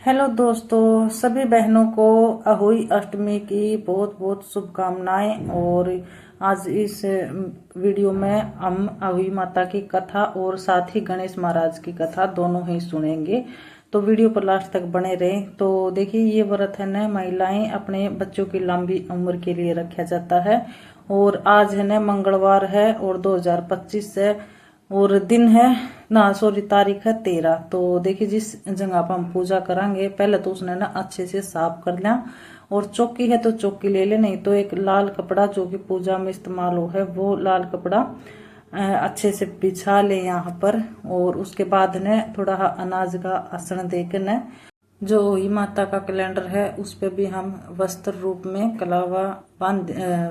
Hello दोस्तों, सभी बहनों को अहोई अष्टमी की बहुत बहुत शुभकामनाएं। और आज इस वीडियो में हम अहोई माता की कथा और साथ ही गणेश महाराज की कथा दोनों ही सुनेंगे। तो वीडियो पर लास्ट तक बने रहें। तो देखिए, ये व्रत है न महिलाएं अपने बच्चों की लंबी उम्र के लिए रखा जाता है। और आज है न मंगलवार है और 2025 है और दिन है ना, सॉरी, तारीख है 13। तो देखिए, जिस जगह पर हम पूजा करेंगे पहले तो उसने ना अच्छे से साफ कर लिया। और चौकी है तो चौकी ले ले, नहीं तो एक लाल कपड़ा जो कि पूजा में इस्तेमाल हो है वो लाल कपड़ा अच्छे से बिछा ले यहाँ पर। और उसके बाद ने थोड़ा अनाज का आसन देकर न जो ही माता का कैलेंडर है उस पे भी हम वस्त्र रूप में कलावा बांध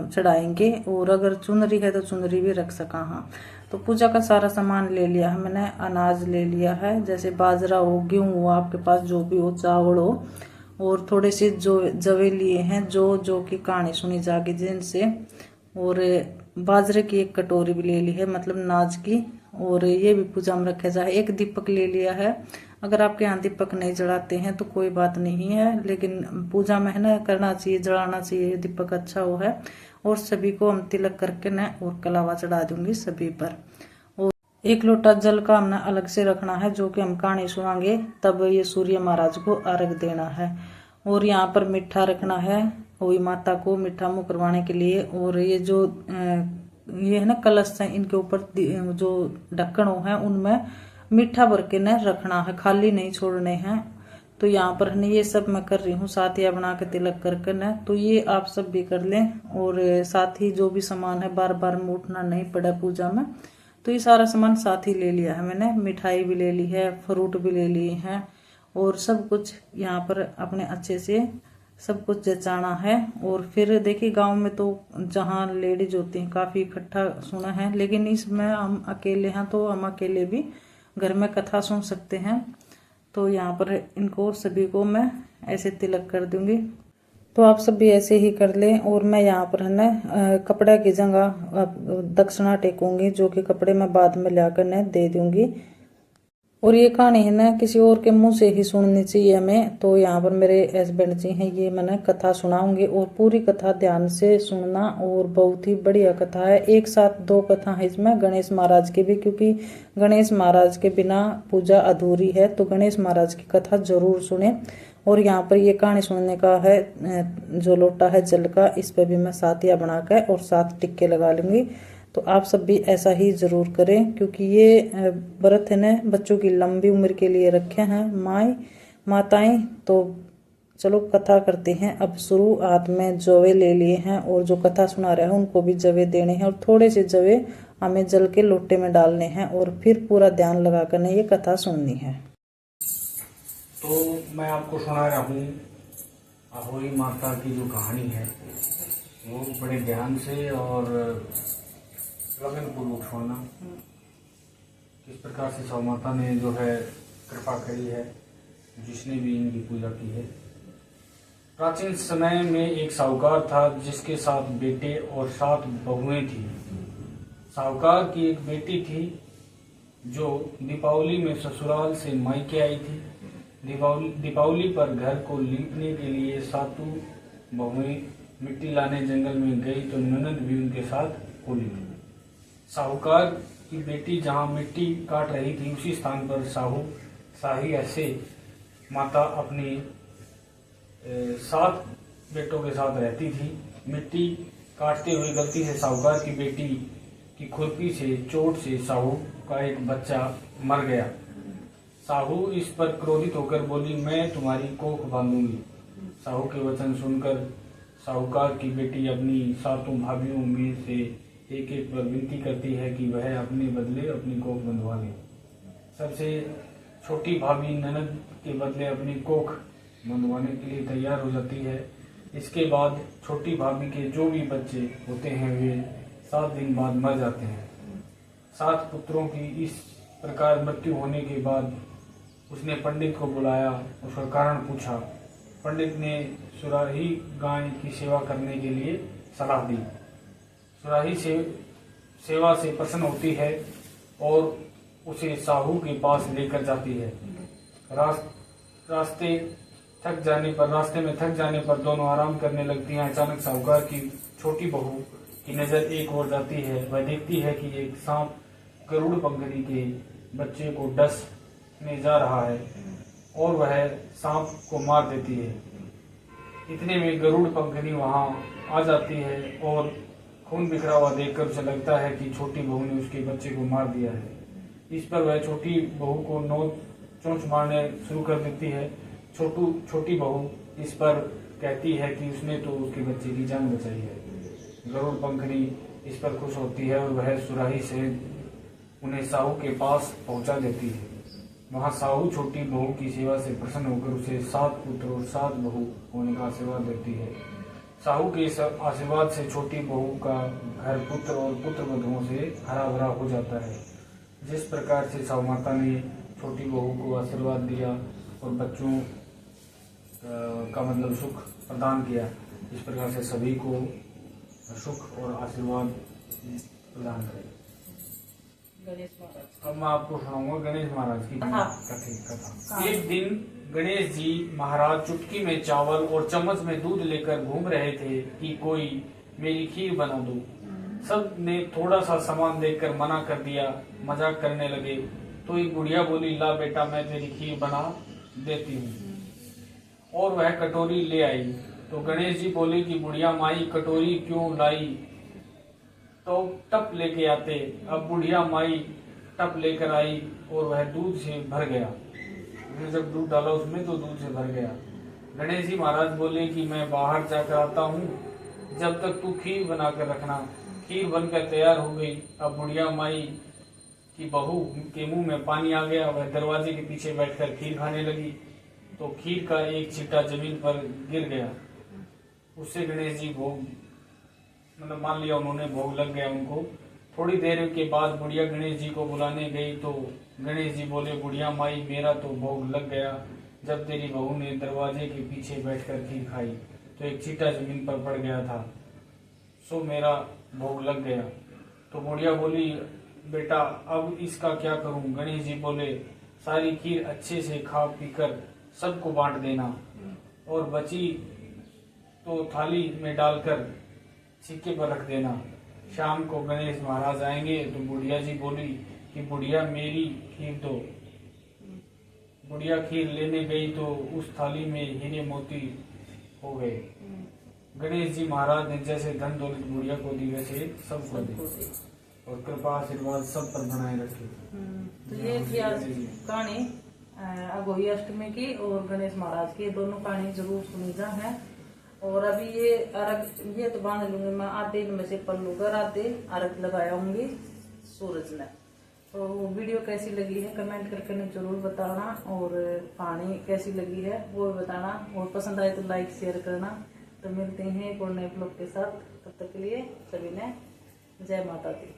चढ़ाएंगे। और अगर चुनरी है तो चुनरी भी रख सका। हाँ, तो पूजा का सारा सामान ले लिया है मैंने। अनाज ले लिया है, जैसे बाजरा हो, गेहूं हो, आपके पास जो भी हो, चावल हो। और थोड़े से जो जवे लिए हैं जो की कहानी सुनी जाएगी जिनसे। और बाजरे की एक कटोरी भी ले ली है, मतलब नाज की। और ये भी पूजा में रखा जाए। एक दीपक ले लिया है। अगर आपके यहाँ दीपक नहीं जलाते हैं तो कोई बात नहीं है, लेकिन पूजा में है ना करना चाहिए, जलाना चाहिए दीपक, अच्छा वो है। और सभी को हम तिलक करके न और कलावा चढ़ा दूंगी सभी पर। और एक लोटा जल का हमने अलग से रखना है, जो कि हम कहानी सुनाएंगे तब ये सूर्य महाराज को अर्घ देना है। और यहाँ पर मीठा रखना है, वही माता को मीठा मुँह करवाने के लिए। और ये जो ये है ना कलश है, इनके ऊपर जो ढक्कन है उनमें मीठा भर के न रखना है, खाली नहीं छोड़ने हैं। तो यहाँ पर ये सब मैं कर रही हूँ, साथिया बना के तिलक करके न। तो ये आप सब भी कर लें। और साथ ही जो भी सामान है, बार बार में उठना नहीं पड़ा पूजा में, तो ये सारा सामान साथ ही ले लिया है मैंने। मिठाई भी ले ली है, फ्रूट भी ले लिए हैं। और सब कुछ यहाँ पर अपने अच्छे से सब कुछ जचाना है। और फिर देखिए, गांव में तो जहाँ लेडीज होती हैं काफी इकट्ठा सुना है, लेकिन इसमें हम अकेले हैं तो हम अकेले भी घर में कथा सुन सकते हैं। तो यहाँ पर इनको सभी को मैं ऐसे तिलक कर दूंगी। तो आप सब भी ऐसे ही कर लें। और मैं यहाँ पर है ना कपड़ा की जगह दक्षिणा टेकूंगी, जो कि कपड़े में बाद में लाकर न दे दूंगी। और ये कहानी है ना किसी और के मुंह से ही सुननी चाहिए हमें। तो यहाँ पर मेरे हस्बैंड जी हैं, ये मैंने कथा सुनाऊंगी और पूरी कथा ध्यान से सुनना। और बहुत ही बढ़िया कथा है। एक साथ दो कथा है इसमें, गणेश महाराज की भी, क्योंकि गणेश महाराज के बिना पूजा अधूरी है। तो गणेश महाराज की कथा जरूर सुने। और यहाँ पर ये कहानी सुनने का है, जो लोटा है जल का, इस पर भी मैं सातिया बनाकर और 7 टिक्के लगा लूंगी। तो आप सब भी ऐसा ही जरूर करें, क्योंकि ये व्रत है न बच्चों की लंबी उम्र के लिए रखे हैं माताएं। तो चलो कथा करते हैं अब शुरू। हाथ में जवे ले लिए हैं और जो कथा सुना रहे हैं उनको भी जवे देने हैं। और थोड़े से जवे हमें जल के लोटे में डालने हैं और फिर पूरा ध्यान लगा कर ये कथा सुननी है। तो मैं आपको सुना रहा हूँ अहोई माता की जो कहानी है, वो बड़े ध्यान से और लगन पूर्वक सुनना। किस प्रकार से सौ माता ने जो है कृपा करी है, जिसने भी इनकी पूजा की है। प्राचीन समय में एक साहूकार था जिसके 7 बेटे और 7 बहुएं थी। साहूकार की एक बेटी थी जो दीपावली में ससुराल से मायके आई थी। दीपावली पर घर को लीपने के लिए 7 बहुएं मिट्टी लाने जंगल में गई तो ननद भी उनके साथ हो ली। साहूकार की बेटी जहां मिट्टी काट रही थी, उसी स्थान पर शाही ऐसे माता अपनी 7 बेटों के साथ रहती थी। मिट्टी काटते हुए गलती से साहूकार की बेटी की खुरपी से चोट से साहू का एक बच्चा मर गया। साहू इस पर क्रोधित होकर बोली, मैं तुम्हारी कोख बांधूंगी। साहू के वचन सुनकर साहूकार की बेटी अपनी 7 भाभियों में से एक एक पर विनती करती है कि वह अपने बदले अपनी कोख बंधवा ले। सबसे छोटी भाभी ननद के बदले अपनी कोख बंधवाने के लिए तैयार हो जाती है। इसके बाद छोटी भाभी के जो भी बच्चे होते हैं वे 7 दिन बाद मर जाते हैं। 7 पुत्रों की इस प्रकार मृत्यु होने के बाद उसने पंडित को बुलाया, उसका कारण पूछा। पंडित ने सुराही गाय की सेवा करने के लिए सलाह दी। सुराही से सेवा से प्रसन्न होती है और उसे साहू के पास लेकर जाती है। रास्ते में थक जाने पर दोनों आराम करने लगती हैं। अचानक साहूकार की छोटी बहू की नजर एक ओर जाती है। वह देखती है कि एक सांप गरुड़ पंखनी के बच्चे को डसने जा रहा है और वह सांप को मार देती है। इतने में गरुड़ पंखनी वहां आ जाती है और खून बिखरा हुआ देखकर उसे लगता है कि छोटी बहू ने उसके बच्चे को मार दिया है। इस पर वह छोटी बहू को चोंच मारने शुरू कर देती है। छोटी बहू इस पर कहती है कि उसने तो उसके बच्चे की जान बचाई है। गरुड़ पंखनी इस पर खुश होती है और वह सुराही से उन्हें साहू के पास पहुंचा देती है। वहां साहू छोटी बहू की सेवा से प्रसन्न होकर उसे 7 पुत्र और 7 बहू होने का आशीर्वाद देती है। साहू के इस आशीर्वाद से छोटी बहू का घर पुत्र और पुत्र वधुओं से हरा भरा हो जाता है। जिस प्रकार से साहू माता ने छोटी बहू को आशीर्वाद दिया और बच्चों का मतलब सुख प्रदान किया, इस प्रकार से सभी को सुख और आशीर्वाद प्रदान करें। अब मैं आपको सुनाऊंगा गणेश महाराज की कथा। एक दिन गणेश जी महाराज चुटकी में चावल और चम्मच में दूध लेकर घूम रहे थे कि कोई मेरी खीर बना दो। सब ने थोड़ा सा सामान देकर मना कर दिया। मजाक करने लगे तो एक बुढ़िया बोली, ला बेटा मैं तेरी खीर बना देती हूँ। और वह कटोरी ले आई। तो गणेश जी बोले कि बुढ़िया माई कटोरी क्यों लाई, तो टप लेके आते। अब बुढ़िया माई टप लेकर आई और वह दूध से भर गया। जब दूध डाला उसमें तो दूध से भर गया। गणेश जी महाराज बोले कि मैं बाहर जाकर आता हूँ, जब तक तू खीर बनाकर रखना। खीर बनकर तैयार हो गई। अब बुढ़िया माई की बहू के मुंह में पानी आ गया। वह दरवाजे के पीछे बैठकर खीर खाने लगी तो खीर का एक छिट्टा जमीन पर गिर गया। उससे गणेश जी भोग मतलब मान लिया उन्होंने, भोग लग गया उनको। थोड़ी देर के बाद बुढ़िया गणेश जी को बुलाने गई तो गणेश जी बोले, बुढ़िया माई मेरा तो भोग लग गया। जब तेरी बहू ने दरवाजे के पीछे बैठकर खीर खाई तो एक छिट्टा जमीन पर पड़ गया था, सो मेरा भोग लग गया। तो बुढ़िया बोली, बेटा अब इसका क्या करूं? गणेश जी बोले, सारी खीर अच्छे से खा पीकर सबको बांट देना और बची तो थाली में डालकर सिक्के पर रख देना। शाम को गणेश महाराज आएंगे तो बुढ़िया जी बोली कि बुढ़िया मेरी खीर दो। बुढ़िया खीर लेने गई तो उस थाली में हीरे मोती हो गए। गणेश जी महाराज ने जैसे धन दौलत बुढ़िया को दी वैसे सबको दी और कृपा आशीर्वाद सब पर बनाए रखे। तो ये थी आज कहानी अघोई अष्टमी की और गणेश महाराज की। दोनों कहानी जरूर सुनी जा है। और अभी ये तो बांध लूंगी मैं, आधे में से पल्लू कर आधे अर्घ लगाऊंगी सूरज में। तो वीडियो कैसी लगी है कमेंट करके जरूर बताना और कहानी कैसी लगी है वो बताना और पसंद आए तो लाइक शेयर करना। तो मिलते हैं एक और नए ब्लॉग के साथ, तब तक के लिए सभी ने जय माता दी।